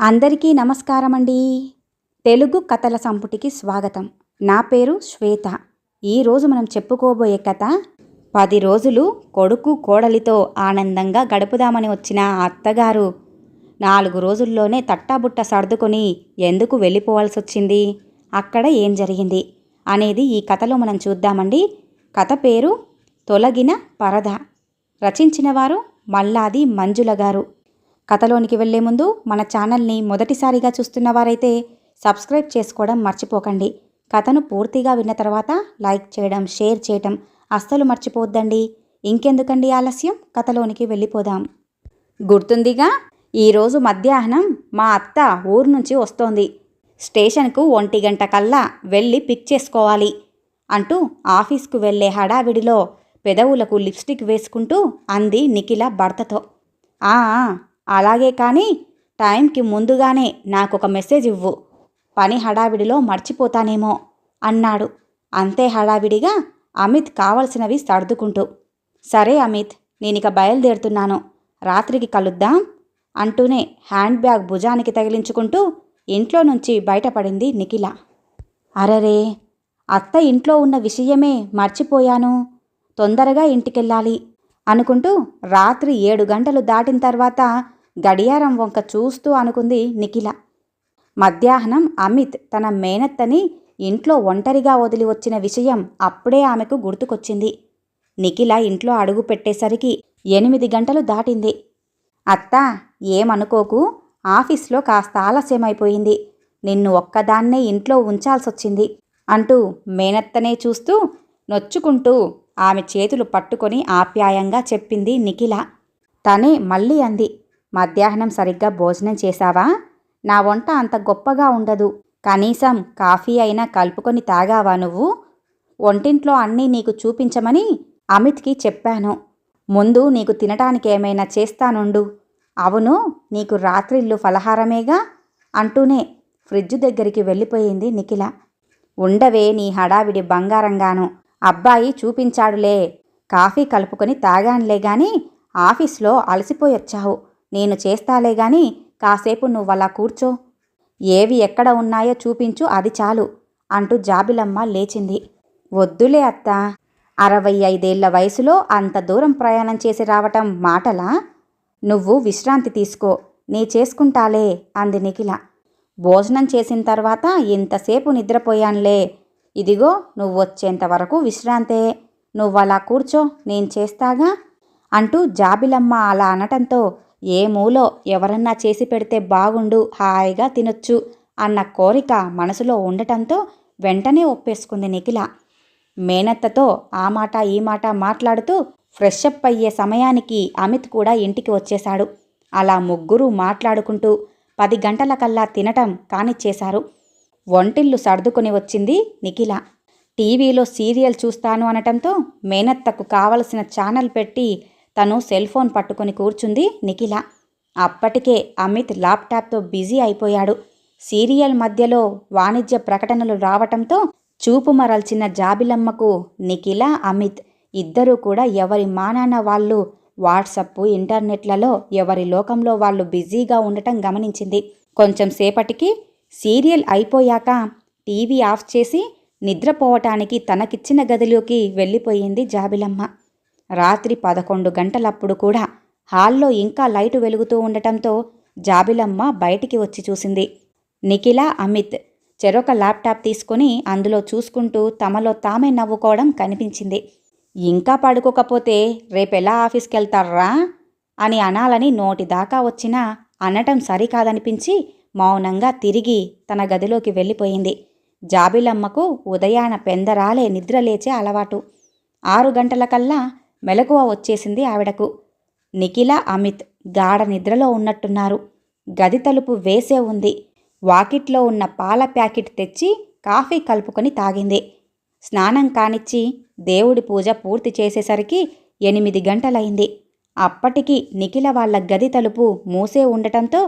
అందరికీ నమస్కారమండి. తెలుగు కథల సంపుటికి స్వాగతం. నా పేరు శ్వేత. ఈరోజు మనం చెప్పుకోబోయే కథ 10 రోజులు కొడుకు కోడలితో ఆనందంగా గడుపుదామని వచ్చిన ఆ అత్తగారు 4 రోజుల్లోనే తట్టాబుట్ట సర్దుకొని ఎందుకు వెళ్ళిపోవాల్సి వచ్చింది, అక్కడ ఏం జరిగింది అనేది ఈ కథలో మనం చూద్దామండి. కథ పేరు తొలగిన పరద. రచించిన వారు మల్లాది మంజుల గారు. కథలోనికి వెళ్లే ముందు మన ఛానల్ని మొదటిసారిగా చూస్తున్న వారైతే సబ్స్క్రైబ్ చేసుకోవడం మర్చిపోకండి. కథను పూర్తిగా విన్న తర్వాత లైక్ చేయడం, షేర్ చేయడం అస్సలు మర్చిపోవద్దండి. ఇంకెందుకండి ఆలస్యం, కథలోనికి వెళ్ళిపోదాం. గుర్తుందిగా, ఈరోజు మధ్యాహ్నం మా అత్త ఊరు నుంచి వస్తోంది. స్టేషన్కు 1 గంట కల్లా వెళ్ళి పిక్ చేసుకోవాలి అంటూ ఆఫీస్కు వెళ్లే హడావిడిలో పెదవులకు లిప్స్టిక్ వేసుకుంటూ అంది నిఖిల భర్తతో. అలాగే, కానీ టైంకి ముందుగానే నాకొక మెసేజ్ ఇవ్వు, పని హడావిడిలో మర్చిపోతానేమో అన్నాడు. అంతే హడావిడిగా అమిత్ కావలసినవి సర్దుకుంటూ. సరే అమిత్, నేనిక బయలుదేరుతున్నాను, రాత్రికి కలుద్దాం అంటూనే హ్యాండ్ బ్యాగ్ భుజానికి తగిలించుకుంటూ ఇంట్లో నుంచి బయటపడింది నిఖిల. అరరే, అత్త ఇంట్లో ఉన్న విషయమే మర్చిపోయాను, తొందరగా ఇంటికెళ్ళాలి అనుకుంటూ రాత్రి 7 గంటలు దాటిన తర్వాత గడియారం వంక చూస్తూ అనుకుంది నిఖిల. మధ్యాహ్నం అమిత్ తన మేనత్తని ఇంట్లో ఒంటరిగా వదిలి వచ్చిన విషయం అప్పుడే ఆమెకు గుర్తుకొచ్చింది. నిఖిల ఇంట్లో అడుగు పెట్టేసరికి 8 గంటలు దాటింది. అత్తా, ఏమనుకోకు, ఆఫీస్లో కాస్త ఆలస్యమైపోయింది, నిన్ను ఒక్కదాన్నే ఇంట్లో ఉంచాల్సొచ్చింది అంటూ మేనత్తనే చూస్తూ నొచ్చుకుంటూ ఆమె చేతులు పట్టుకొని ఆప్యాయంగా చెప్పింది నిఖిల. తనే మళ్ళీ అంది, మధ్యాహ్నం సరిగ్గా భోజనం చేశావా? నా వంట అంత గొప్పగా ఉండదు, కనీసం కాఫీ అయినా కలుపుకొని తాగావా నువ్వు? వంటింట్లో అన్నీ నీకు చూపించమని అమిత్కి చెప్పాను. ముందు నీకు తినటానికి ఏమైనా చేస్తానుండు. అవును, నీకు రాత్రిళ్ళు ఫలహారమేగా అంటూనే ఫ్రిడ్జ్ దగ్గరికి వెళ్ళిపోయింది నిఖిల. ఉండవే నీ హడావిడి బంగారంగాను, అబ్బాయి చూపించాడులే, కాఫీ కలుపుకొని తాగానులే గాని ఆఫీస్లో అలసిపోయొచ్చావు, నేను చేస్తాలే గాని కాసేపు నువ్వలా కూర్చో, ఏవి ఎక్కడ ఉన్నాయో చూపించు, అది చాలు అంటూ జాబిలమ్మ లేచింది. వద్దులే అత్తా, 65 ఏళ్ల వయసులో అంత దూరం ప్రయాణం చేసి రావటం మాటలా? నువ్వు విశ్రాంతి తీసుకో, నీ చేసుకుంటాలే అంది నిఖిల. భోజనం చేసిన తర్వాత ఇంతసేపు నిద్రపోయానులే, ఇదిగో నువ్వొచ్చేంత వరకు విశ్రాంతే, నువ్వలా కూర్చో, నేను చేస్తాగా అంటూ జాబిలమ్మ అలా అనటంతో ఏ మూలో ఎవరన్నా చేసి పెడితే బాగుండు, హాయిగా తినొచ్చు అన్న కోరిక మనసులో ఉండటంతో వెంటనే ఒప్పేసుకుంది నిఖిల. మేనత్తతో ఆ మాట ఈ మాట మాట్లాడుతూ ఫ్రెషప్ అయ్యే సమయానికి అమిత్ కూడా ఇంటికి వచ్చేశాడు. అలా ముగ్గురు మాట్లాడుకుంటూ 10 గంటలకల్లా తినటం కానిచ్చేశారు. వంటిల్లు సర్దుకొని వచ్చింది నిఖిల. టీవీలో సీరియల్ చూస్తాను అనటంతో మేనత్తకు కావలసిన ఛానల్ పెట్టి తను సెల్ ఫోన్ పట్టుకొని కూర్చుంది నిఖిల. అప్పటికే అమిత్ ల్యాప్టాప్తో బిజీ అయిపోయాడు. సీరియల్ మధ్యలో వాణిజ్య ప్రకటనలు రావటంతో చూపు మరల్చిన జాబిలమ్మకు నిఖిల, అమిత్ ఇద్దరూ కూడా ఎవరి మానాన వాళ్ళు వాట్సప్, ఇంటర్నెట్లలో ఎవరి లోకంలో వాళ్ళు బిజీగా ఉండటం గమనించింది. కొంచెం సేపటికి సీరియల్ అయిపోయాక టీవీ ఆఫ్ చేసి నిద్రపోవటానికి తనకిచ్చిన గదిలోకి వెళ్ళిపోయింది జాబిలమ్మ. రాత్రి 11 గంటలప్పుడు కూడా హాల్లో ఇంకా లైటు వెలుగుతూ ఉండటంతో జాబిలమ్మ బయటికి వచ్చి చూసింది. నిఖిల, అమిత్ చెరొక ల్యాప్టాప్ తీసుకుని అందులో చూసుకుంటూ తమలో తామే నవ్వుకోవడం కనిపించింది. ఇంకా పడుకోకపోతే రేపెలా ఆఫీస్కెళ్తారా అని అనాలని నోటి దాకా వచ్చినా అనటం సరికాదనిపించి మౌనంగా తిరిగి తన గదిలోకి వెళ్ళిపోయింది. జాబిలమ్మకు ఉదయాన పెందరాలే నిద్రలేచే అలవాటు. 6 గంటలకల్లా మెలకువ వచ్చేసింది ఆవిడకు. నిఖిల, అమిత్ గాఢ నిద్రలో ఉన్నట్టున్నారు. గది తలుపు వేసే ఉంది. వాకిట్లో ఉన్న పాల ప్యాకెట్ తెచ్చి కాఫీ కలుపుకొని తాగింది. స్నానం కానిచ్చి దేవుడి పూజ పూర్తి చేసేసరికి 8 గంటలైంది. అప్పటికి నిఖిల వాళ్ళ గది తలుపు మూసే ఉండటంతో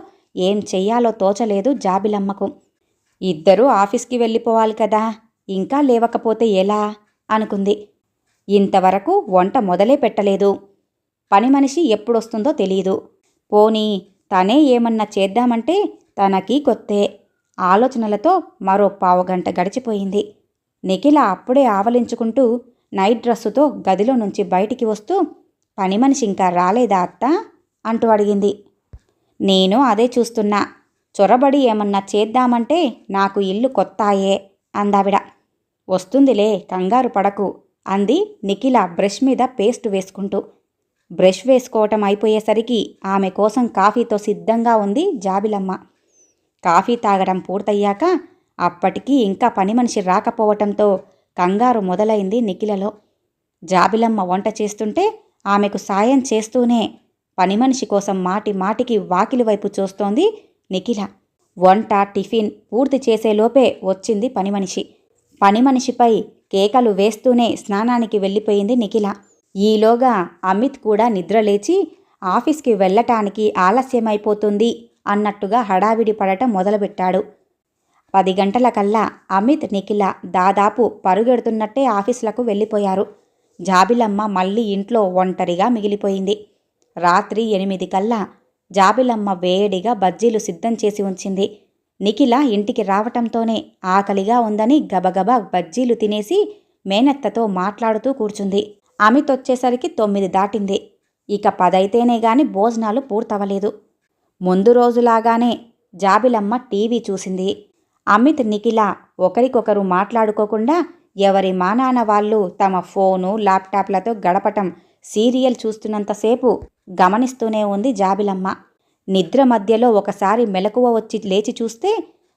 ఏం చెయ్యాలో తోచలేదు జాబిలమ్మకు. ఇద్దరూ ఆఫీస్కి వెళ్ళిపోవాలి కదా, ఇంకా లేవకపోతే ఎలా అనుకుంది. ఇంతవరకు వంట మొదలే పెట్టలేదు. పని మనిషి ఎప్పుడొస్తుందో తెలియదు. పోనీ తనే ఏమన్నా చేద్దామంటే తనకి కొత్తే. ఆలోచనలతో మరో పావుగంట గడిచిపోయింది. నిఖిల అప్పుడే ఆవలించుకుంటూ నైట్ డ్రెస్సుతో గదిలో నుంచి బయటికి వస్తూ, పని మనిషి ఇంకా రాలేదా అత్తా అంటూ అడిగింది. నేను అదే చూస్తున్నా. చొరబడి ఏమన్నా చేద్దామంటే నాకు ఇల్లు కొత్తాయే అందావిడ. వస్తుందిలే, కంగారు పడకు అంది నిఖిల బ్రష్ మీద పేస్ట్ వేసుకుంటూ. బ్రష్ వేసుకోవటం అయిపోయేసరికి ఆమె కోసం కాఫీతో సిద్ధంగా ఉంది జాబిలమ్మ. కాఫీ తాగడం పూర్తయ్యాక అప్పటికీ ఇంకా పని మనిషి రాకపోవటంతో కంగారు మొదలైంది నిఖిలలో. జాబిలమ్మ వంట చేస్తుంటే ఆమెకు సాయం చేస్తూనే పని మనిషి కోసం మాటి మాటికి వాకిలి వైపు చూస్తోంది నిఖిల. వంట టిఫిన్ పూర్తి చేసేలోపే వచ్చింది పని మనిషి. పని మనిషిపై కేకలు వేస్తూనే స్నానానికి వెళ్ళిపోయింది నిఖిల. ఈలోగా అమిత్ కూడా నిద్రలేచి ఆఫీస్కి వెళ్ళటానికి ఆలస్యమైపోతుంది అన్నట్టుగా హడావిడి పడటం మొదలుపెట్టాడు. 10 గంటలకల్లా అమిత్, నిఖిల దాదాపు పరుగెడుతున్నట్టే ఆఫీసులకు వెళ్ళిపోయారు. జాబిలమ్మ మళ్ళీ ఇంట్లో ఒంటరిగా మిగిలిపోయింది. రాత్రి 8 కల్లా జాబిలమ్మ వేడిగా బజ్జీలు సిద్ధం చేసి ఉంచింది. నిఖిల ఇంటికి రావటంతోనే ఆకలిగా ఉందని గబగబా బజ్జీలు తినేసి మేనత్తతో మాట్లాడుతూ కూర్చుంది. అమిత్ వచ్చేసరికి 9 దాటింది. ఇక 10 అయితేనే గాని భోజనాలు పూర్తవలేదు. ముందు రోజులాగానే జాబిలమ్మ టీవీ చూసింది. అమిత్, నిఖిల ఒకరికొకరు మాట్లాడుకోకుండా ఎవరి మానాన వాళ్ళు తమ ఫోను, ల్యాప్టాప్లతో గడపటం సీరియల్ చూస్తున్నంతసేపు గమనిస్తూనే ఉంది జాబిలమ్మ. నిద్ర మధ్యలో ఒకసారి మెలకువ వచ్చి లేచి చూస్తే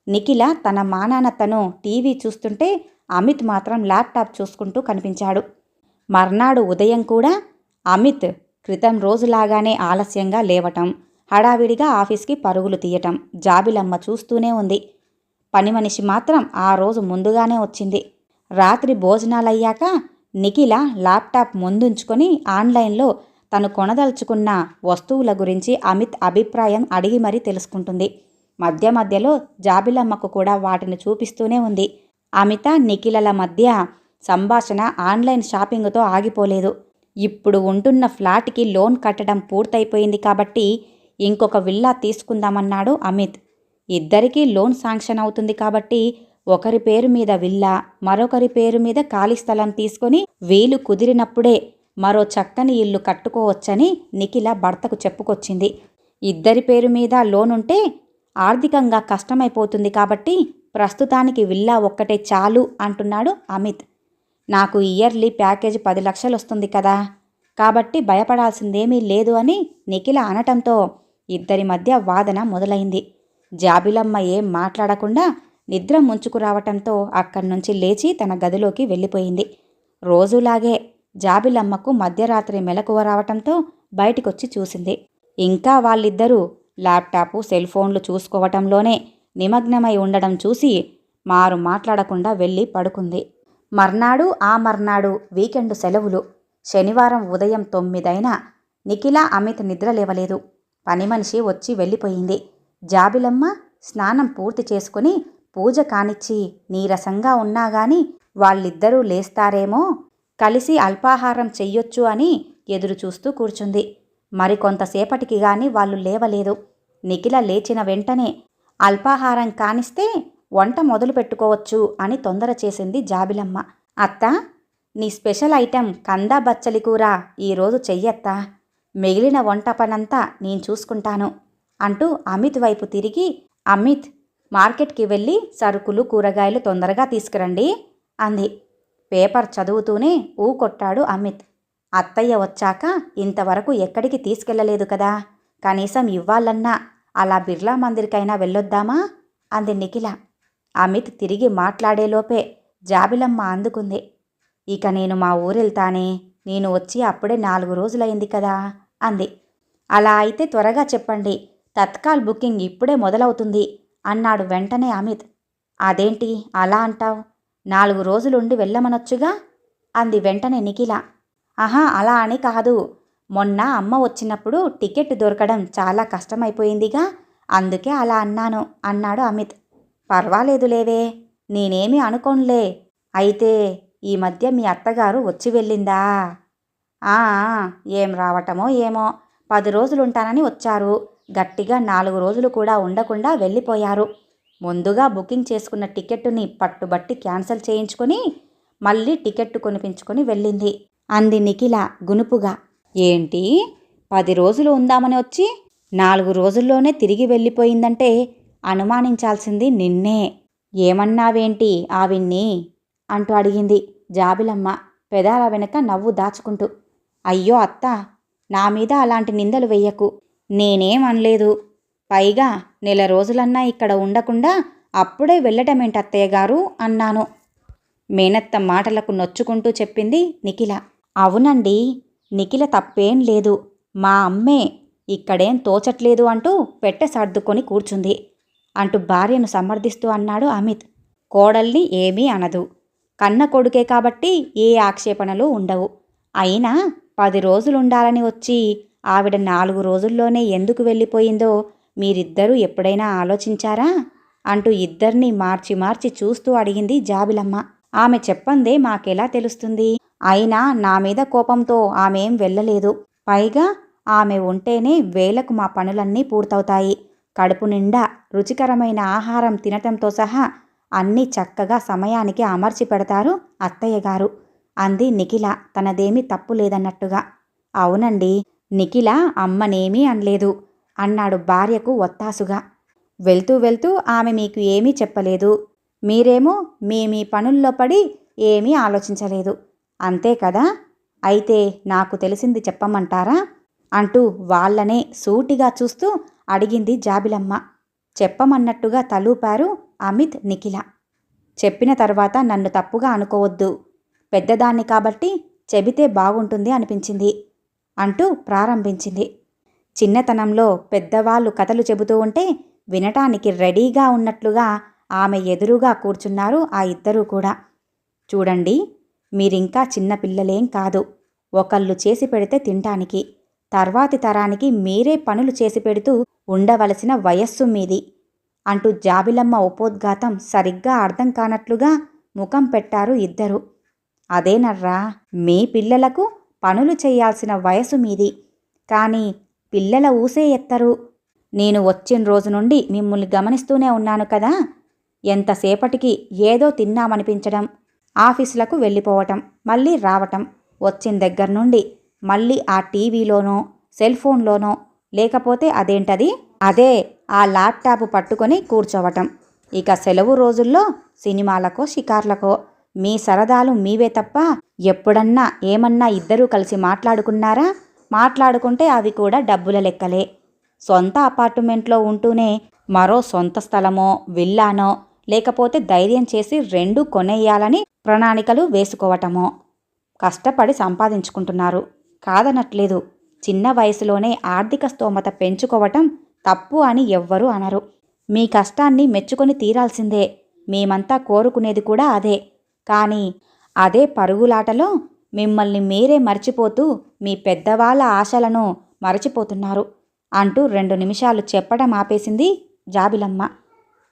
నిఖిల తన మానాన తను టీవీ చూస్తుంటే అమిత్ మాత్రం ల్యాప్టాప్ చూసుకుంటూ కనిపించాడు. మర్నాడు ఉదయం కూడా అమిత్ క్రితం రోజులాగానే ఆలస్యంగా లేవటం, హడావిడిగా ఆఫీస్కి పరుగులు తీయటం జాబిలమ్మ చూస్తూనే ఉంది. పని మనిషి మాత్రం ఆ రోజు ముందుగానే వచ్చింది. రాత్రి భోజనాలయ్యాక నిఖిల ల్యాప్టాప్ ముందుంచుకొని ఆన్లైన్లో తను కొనదలుచుకున్న వస్తువుల గురించి అమిత్ అభిప్రాయం అడిగి మరీ తెలుసుకుంటుంది. మధ్య మధ్యలో జాబిలమ్మకు కూడా వాటిని చూపిస్తూనే ఉంది. అమిత, నిఖిలల మధ్య సంభాషణ ఆన్లైన్ షాపింగ్తో ఆగిపోలేదు. ఇప్పుడు ఉంటున్న ఫ్లాట్కి లోన్ కట్టడం పూర్తయిపోయింది కాబట్టి ఇంకొక విల్లా తీసుకుందామన్నాడు అమిత్. ఇద్దరికీ లోన్ శాంక్షన్ అవుతుంది కాబట్టి ఒకరి పేరు మీద విల్లా, మరొకరి పేరు మీద ఖాళీ స్థలం తీసుకొని వీలు కుదిరినప్పుడే మరో చక్కని ఇల్లు కట్టుకోవచ్చని నిఖిల భర్తకు చెప్పుకొచ్చింది. ఇద్దరి పేరు మీద లోనుంటే ఆర్థికంగా కష్టమైపోతుంది కాబట్టి ప్రస్తుతానికి విల్లా ఒక్కటే చాలు అంటున్నాడు అమిత్. నాకు ఇయర్లీ ప్యాకేజ్ 10 లక్షలు వస్తుంది కదా, కాబట్టి భయపడాల్సిందేమీ లేదు అని నిఖిల అనటంతో ఇద్దరి మధ్య వాదన మొదలైంది. జాబిలమ్మ ఏం మాట్లాడకుండా నిద్ర ముంచుకురావటంతో అక్కడి నుంచి లేచి తన గదిలోకి వెళ్ళిపోయింది. రోజులాగే జాబిలమ్మకు మధ్యరాత్రి మెలకువ రావటంతో బయటికొచ్చి చూసింది. ఇంకా వాళ్ళిద్దరూ ల్యాప్టాపు, సెల్ ఫోన్లు చూసుకోవటంలోనే నిమగ్నమై ఉండడం చూసి మారు మాట్లాడకుండా వెళ్ళి పడుకుంది. మర్నాడు వీకెండ్ సెలవులు. శనివారం ఉదయం 9 అయినా నిఖిల, అమిత్ నిద్ర లేవలేదు. పని మనిషి వచ్చి వెళ్ళిపోయింది. జాబిలమ్మ స్నానం పూర్తి చేసుకుని పూజ కానిచ్చి నీరసంగా ఉన్నాగాని వాళ్ళిద్దరూ లేస్తారేమో, కలిసి అల్పాహారం చెయ్యొచ్చు అని ఎదురు చూస్తూ కూర్చుంది. మరికొంతసేపటికి గాని వాళ్ళు లేవలేదు. నిఖిల లేచిన వెంటనే అల్పాహారం కానిస్తే వంట మొదలు పెట్టుకోవచ్చు అని తొందర చేసింది జాబిలమ్మ. అత్తా, నీ స్పెషల్ ఐటెం కందా బచ్చలి కూర ఈరోజు చెయ్యత్తా. మిగిలిన వంట పనంతా నేను చూసుకుంటాను అంటూ అమిత్ వైపు తిరిగి, అమిత్, మార్కెట్కి వెళ్ళి సరుకులు, కూరగాయలు తొందరగా తీసుకురండి అంది. పేపర్ చదువుతూనే కొట్టాడు అమిత్. అత్తయ్య వచ్చాక ఇంతవరకు ఎక్కడికి తీసుకెళ్లలేదు కదా, కనీసం ఇవ్వాలన్నా అలా బిర్లా మందిర్కైనా వెళ్ళొద్దామా అంది నిఖిల. అమిత్ తిరిగి మాట్లాడేలోపే జాబిలమ్మ అందుకుంది. ఇక నేను మా ఊరెళ్తానే, నేను వచ్చి అప్పుడే 4 రోజులైంది కదా అంది. అలా అయితే త్వరగా చెప్పండి, తత్కాల్ బుకింగ్ ఇప్పుడే మొదలవుతుంది అన్నాడు వెంటనే అమిత్. అదేంటి అలా అంటావ్, 4 రోజులుండి వెళ్ళమనొచ్చుగా అంది వెంటనే నిఖిల. ఆహా, అలా అని కాదు, మొన్న అమ్మ వచ్చినప్పుడు టికెట్ దొరకడం చాలా కష్టమైపోయిందిగా, అందుకే అలా అన్నాను అన్నాడు అమిత్. పర్వాలేదులేవే, నేనేమీ అనుకోనులే. అయితే ఈ మధ్య మీ అత్తగారు వచ్చి వెళ్ళిందా? ఏం రావటమో ఏమో, 10 రోజులుంటానని వచ్చారు, గట్టిగా 4 రోజులు కూడా ఉండకుండా వెళ్ళిపోయారు. ముందుగా బుకింగ్ చేసుకున్న టికెట్టుని పట్టుబట్టి క్యాన్సిల్ చేయించుకొని మళ్ళీ టికెట్టు కొనిపించుకొని వెళ్ళింది అంది నిఖిల గునుపుగా. ఏంటి 10 రోజులు ఉందామని వచ్చి 4 రోజుల్లోనే తిరిగి వెళ్ళిపోయిందంటే అనుమానించాల్సింది నిన్నే. ఏమన్నావేంటి ఆవిడ్ని అంటూ అడిగింది జాబిలమ్మ పెదాల వెనక నవ్వు దాచుకుంటూ. అయ్యో అత్త, నా మీద అలాంటి నిందలు వెయ్యకు. నేనేమనలేదు. పైగా నెల రోజులన్నా ఇక్కడ ఉండకుండా అప్పుడే వెళ్ళటమేంటత్తయ్య గారు అన్నాను. మేనత్త మాటలకు నొచ్చుకుంటూ చెప్పింది నిఖిల. అవునండి, నిఖిల తప్పేం లేదు. మా అమ్మే ఇక్కడేం తోచట్లేదు అంటూ పెట్టె సర్దుకొని కూర్చుంది అంటూ భార్యను సమర్థిస్తూ అన్నాడు అమిత్. కోడల్ని ఏమీ అనదు. కన్న కొడుకే కాబట్టి ఏ ఆక్షేపణలు ఉండవు. అయినా 10 రోజులుండాలని వచ్చి ఆవిడ 4 రోజుల్లోనే ఎందుకు వెళ్ళిపోయిందో మీరిద్దరూ ఎప్పుడైనా ఆలోచించారా అంటూ ఇద్దరినీ మార్చి మార్చి చూస్తూ అడిగింది జాబిలమ్మ. ఆమె చెప్పందే మాకెలా తెలుస్తుంది? అయినా నా మీద కోపంతో ఆమెం వెళ్ళలేదు. పైగా ఆమె ఉంటేనే వేళకు మా పనులన్నీ పూర్తవుతాయి. కడుపు నిండా రుచికరమైన ఆహారం తినటంతో సహా అన్నీ చక్కగా సమయానికి అమర్చి పెడతారు అత్తయ్య గారు అంది నిఖిల తనదేమీ తప్పు లేదన్నట్టుగా. అవునండి, నిఖిల అమ్మనేమీ అనలేదు అన్నాడు భార్యకు ఒత్తాసుగా. వెళ్తూ వెళ్తూ ఆమె మీకు ఏమీ చెప్పలేదు. మీరేమో మీ పనుల్లో పడి ఏమీ ఆలోచించలేదు. అంతే కదా? అయితే నాకు తెలిసింది చెప్పమంటారా అంటూ వాళ్ళనే సూటిగా చూస్తూ అడిగింది జాబిలమ్మ. చెప్పమన్నట్టుగా తలూపారు అమిత్ నిఖిల. చెప్పిన తర్వాత నన్ను తప్పుగా అనుకోవద్దు. పెద్దదాన్ని కాబట్టి చెబితే బాగుంటుంది అనిపించింది అంటూ ప్రారంభించింది. చిన్నతనంలో పెద్దవాళ్ళు కథలు చెబుతూ ఉంటే వినటానికి రెడీగా ఉన్నట్లుగా ఆమె ఎదురుగా కూర్చున్నారు ఆ ఇద్దరూ కూడా. చూడండి, మీరింకా చిన్నపిల్లలేం కాదు. ఒకళ్ళు చేసి పెడితే తింటానికి, తర్వాతి తరానికి మీరే పనులు చేసి పెడుతూ ఉండవలసిన వయస్సు మీది అంటూ జాబిలమ్మ ఉపోద్ఘాతం సరిగ్గా అర్థం కానట్లుగా ముఖం పెట్టారు ఇద్దరు. అదేనర్రా, మీ పిల్లలకు పనులు చేయాల్సిన వయసు మీది. కానీ పిల్లల ఊసే ఎత్తరు. నేను వచ్చిన రోజు నుండి మిమ్మల్ని గమనిస్తూనే ఉన్నాను కదా. ఎంతసేపటికి ఏదో తిన్నామనిపించడం, ఆఫీసులకు వెళ్ళిపోవటం, మళ్ళీ రావటం, వచ్చిన దగ్గర నుండి మళ్ళీ ఆ టీవీలోనో సెల్ఫోన్లోనో లేకపోతే అదే ఆ ల్యాప్టాప్ పట్టుకొని కూర్చోవటం. ఇక సెలవు రోజుల్లో సినిమాలకో షికార్లకో. మీ సరదాలు మీవే తప్ప ఎప్పుడన్నా ఏమన్నా ఇద్దరూ కలిసి మాట్లాడుకున్నారా? మాట్లాడుకుంటే అవి కూడా డబ్బుల లెక్కలే. సొంత అపార్ట్మెంట్లో ఉంటూనే మరో సొంత స్థలమో విల్లానో లేకపోతే ధైర్యం చేసి 2 కొనేయాలని ప్రణాళికలు వేసుకోవటమో. కష్టపడి సంపాదించుకుంటున్నారు, కాదనట్లేదు. చిన్న వయసులోనే ఆర్థిక స్తోమత పెంచుకోవటం తప్పు అని ఎవ్వరూ అనరు. మీ కష్టాన్ని మెచ్చుకొని తీరాల్సిందే. మేమంతా కోరుకునేది కూడా అదే. కానీ అదే పరుగులాటలో మిమ్మల్ని మీరే మర్చిపోతూ మీ పెద్దవాళ్ళ ఆశలను మరచిపోతున్నారు అంటూ 2 నిమిషాలు చెప్పడం ఆపేసింది జాబిలమ్మ.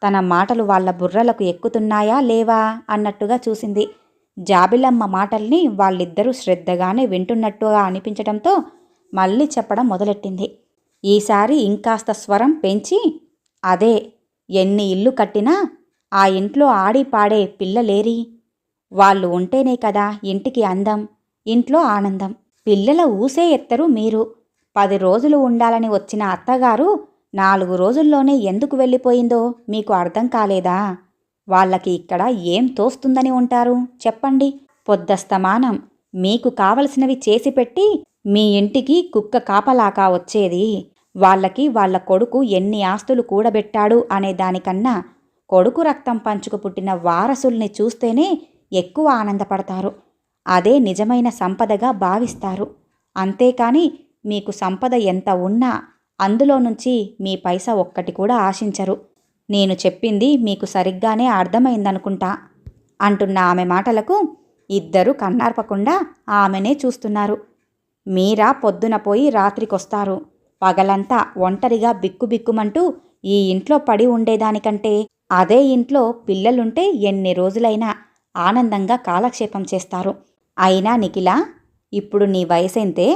తన మాటలు వాళ్ళ బుర్రలకు ఎక్కుతున్నాయా లేవా అన్నట్టుగా చూసింది. జాబిలమ్మ మాటల్ని వాళ్ళిద్దరూ శ్రద్ధగానే వింటున్నట్టుగా అనిపించడంతో మళ్ళీ చెప్పడం మొదలెట్టింది. ఈసారి ఇంకాస్త స్వరం పెంచి, అదే, ఎన్ని ఇల్లు కట్టినా ఆ ఇంట్లో ఆడి పాడే పిల్లలేరి. వాళ్ళు ఉంటేనే కదా ఇంటికి అందం, ఇంట్లో ఆనందం. పిల్లల ఊసే ఎత్తరు మీరు. 10 రోజులు ఉండాలని వచ్చిన అత్తగారు 4 రోజుల్లోనే ఎందుకు వెళ్ళిపోయిందో మీకు అర్థం కాలేదా? వాళ్ళకి ఇక్కడ ఏం తోస్తుందని ఉంటారు చెప్పండి? పొద్దస్తమానం మీకు కావలసినవి చేసిపెట్టి మీ ఇంటికి కుక్క కాపలాకా వచ్చేది. వాళ్ళకి వాళ్ళ కొడుకు ఎన్ని ఆస్తులు కూడబెట్టాడు అనే దానికన్నా కొడుకు రక్తం పంచుకు పుట్టిన వారసుల్ని చూస్తేనే ఎక్కువ ఆనందపడతారు. అదే నిజమైన సంపదగా భావిస్తారు. అంతేకాని మీకు సంపద ఎంత ఉన్నా అందులో నుంచి మీ పైసా ఒక్కటి కూడా ఆశించరు. నేను చెప్పింది మీకు సరిగ్గానే అర్థమైందనుకుంటా అంటున్న ఆమె మాటలకు ఇద్దరూ కన్నార్పకుండా ఆమెనే చూస్తున్నారు. మీరా పొద్దున పోయి రాత్రికొస్తారు. పగలంతా ఒంటరిగా బిక్కుబిక్కుమంటూ ఈ ఇంట్లో పడి ఉండేదానికంటే అదే ఇంట్లో పిల్లలుంటే ఎన్ని రోజులైనా ఆనందంగా కాలక్షేపం చేస్తారు. అయినా నిఖిల, ఇప్పుడు నీ వయసెంతే?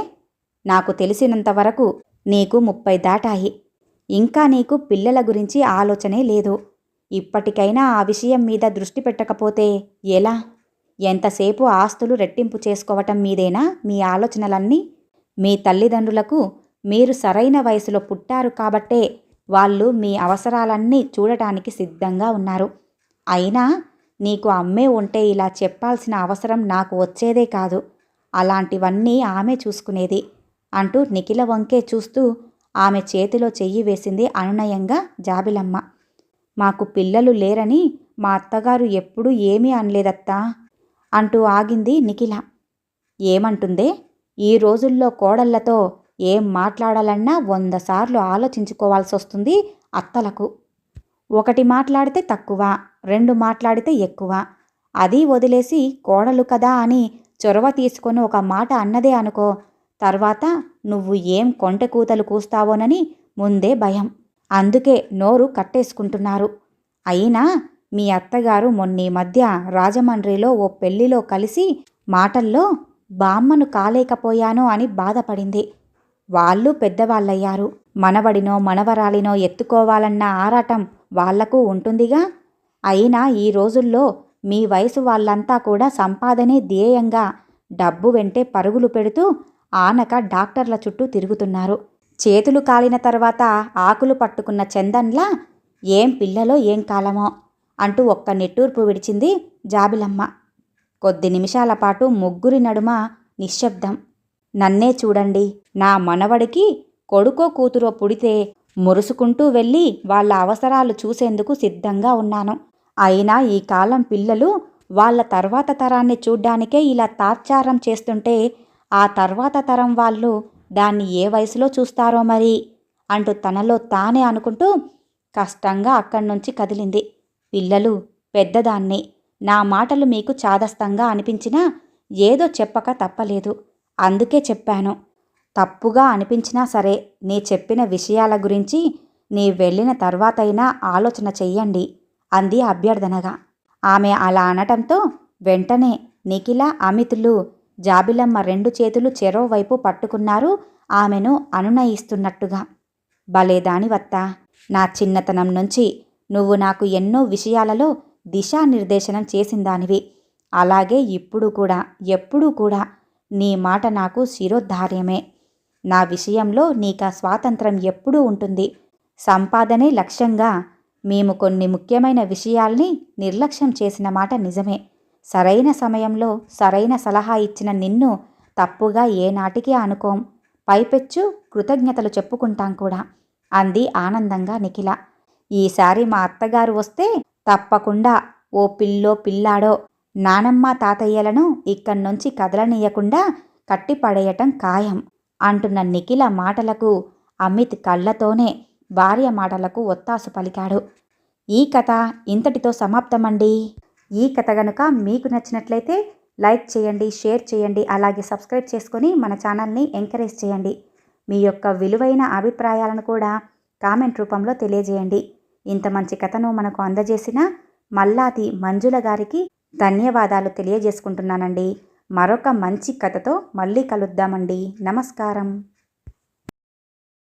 నాకు తెలిసినంతవరకు నీకు 30 దాటాయి. ఇంకా నీకు పిల్లల గురించి ఆలోచనే లేదు. ఇప్పటికైనా ఆ విషయం మీద దృష్టి పెట్టకపోతే ఎలా? ఎంతసేపు ఆస్తులు రెట్టింపు చేసుకోవటం మీదేనా మీ ఆలోచనలన్నీ? మీ తల్లిదండ్రులకు మీరు సరైన వయసులో పుట్టారు కాబట్టే వాళ్ళు మీ అవసరాలన్నీ చూడటానికి సిద్ధంగా ఉన్నారు. అయినా నీకు అమ్మే ఉంటే ఇలా చెప్పాల్సిన అవసరం నాకు వచ్చేదే కాదు. అలాంటివన్నీ ఆమె చూసుకునేది అంటూ నిఖిల వంకే చూస్తూ ఆమె చేతిలో చెయ్యి వేసింది అనునయంగా జాబిలమ్మ. మాకు పిల్లలు లేరని మా అత్తగారు ఎప్పుడూ ఏమీ అనలేదత్తా అంటూ ఆగింది నిఖిల. ఏమంటుందే? ఈ రోజుల్లో కోడళ్లతో ఏం మాట్లాడాలన్నా 100 సార్లు ఆలోచించుకోవాల్సొస్తుంది అత్తలకు. ఒకటి మాట్లాడితే తక్కువ, 2 మాట్లాడితే ఎక్కువ. అది వదిలేసి కోడలు కదా అని చొరవ తీసుకొని ఒక మాట అన్నదే అనుకో, తర్వాత నువ్వు ఏం కొంటెకూతలు కూస్తావోనని ముందే భయం. అందుకే నోరు కట్టేసుకుంటున్నారు. అయినా మీ అత్తగారు మొన్నీ మధ్య రాజమండ్రిలో ఓ పెళ్లిలో కలిసి మాటల్లో బామ్మను కాలేకపోయాను అని బాధపడింది. వాళ్ళు పెద్దవాళ్ళయ్యారు. మనవడినో మనవరాలినో ఎత్తుకోవాలన్న ఆరాటం వాళ్లకు ఉంటుందిగా. అయినా ఈ రోజుల్లో మీ వయసు వాళ్ళంతా కూడా సంపాదనే ధ్యేయంగా డబ్బు వెంటే పరుగులు పెడుతూ ఆనక డాక్టర్ల చుట్టూ తిరుగుతున్నారు. చేతులు కాలిన తర్వాత ఆకులు పట్టుకున్న చందన్లా ఏం పిల్లలో ఏం కాలమో అంటూ ఒక్క నిట్టూర్పు విడిచింది జాబిలమ్మ. కొద్ది నిమిషాల పాటు ముగ్గురి నడుమ నిశ్శబ్దం. నన్నే చూడండి, నా మనవడికి కొడుకో కూతురో పుడితే మురుసుకుంటూ వెళ్ళి వాళ్ళ అవసరాలు చూసేందుకు సిద్ధంగా ఉన్నాను. అయినా ఈ కాలం పిల్లలు వాళ్ళ తర్వాత తరాన్ని చూడ్డానికే ఇలా తాత్సారం చేస్తుంటే ఆ తర్వాత తరం వాళ్ళు దాన్ని ఏ వయసులో చూస్తారో మరి అంటూ తనలో తానే అనుకుంటూ కష్టంగా అక్కడి నుంచి కదిలింది. పిల్లలు, పెద్దదాన్ని. నా మాటలు మీకు చాదస్తంగా అనిపించినా ఏదో చెప్పక తప్పలేదు. అందుకే చెప్పాను. తప్పుగా అనిపించినా సరే నీ చెప్పిన విషయాల గురించి నీ వెళ్ళిన తర్వాతైనా ఆలోచన చెయ్యండి అంది అభ్యర్థనగా. ఆమె అలా అనటంతో వెంటనే నిఖిల, అమితులు జాబిలమ్మ 2 చేతులు చెరోవైపు పట్టుకున్నారు ఆమెను అనునయిస్తున్నట్టుగా. భలేదానివత్తా, నా చిన్నతనం నుంచి నువ్వు నాకు ఎన్నో విషయాలలో దిశానిర్దేశనం చేసిందానివి. అలాగే ఇప్పుడు కూడా, ఎప్పుడూ కూడా నీ మాట నాకు శిరోద్ధార్యమే. నా విషయంలో నీకా స్వాతంత్రం ఎప్పుడూ ఉంటుంది. సంపాదనే లక్ష్యంగా మేము కొన్ని ముఖ్యమైన విషయాల్ని నిర్లక్ష్యం చేసిన మాట నిజమే. సరైన సమయంలో సరైన సలహా ఇచ్చిన నిన్ను తప్పుగా ఏనాటికి అనుకోం. పైపెచ్చు కృతజ్ఞతలు చెప్పుకుంటాం కూడా అంది ఆనందంగా నిఖిల. ఈసారి మా అత్తగారు వస్తే తప్పకుండా ఓ పిల్లో పిల్లాడో నానమ్మ తాతయ్యలను ఇక్కడ్నుంచి కదలనీయకుండా కట్టిపడేయటం ఖాయం అంటున్న నిఖిల మాటలకు అమిత్ కళ్ళతోనే భార్య మాటలకు ఒత్తాసు పలికాడు. ఈ కథ ఇంతటితో సమాప్తమండి. ఈ కథ గనుక మీకు నచ్చినట్లయితే లైక్ చేయండి, షేర్ చేయండి, అలాగే సబ్స్క్రైబ్ చేసుకొని మన ఛానల్ని ఎంకరేజ్ చేయండి. మీ యొక్క విలువైన అభిప్రాయాలను కూడా కామెంట్ రూపంలో తెలియజేయండి. ఇంత మంచి కథను మనకు అందజేసిన మల్లాది మంజుల గారికి ధన్యవాదాలు తెలియజేసుకుంటున్నానండి. మరొక మంచి కథతో మళ్ళీ కలుద్దామండి. నమస్కారం.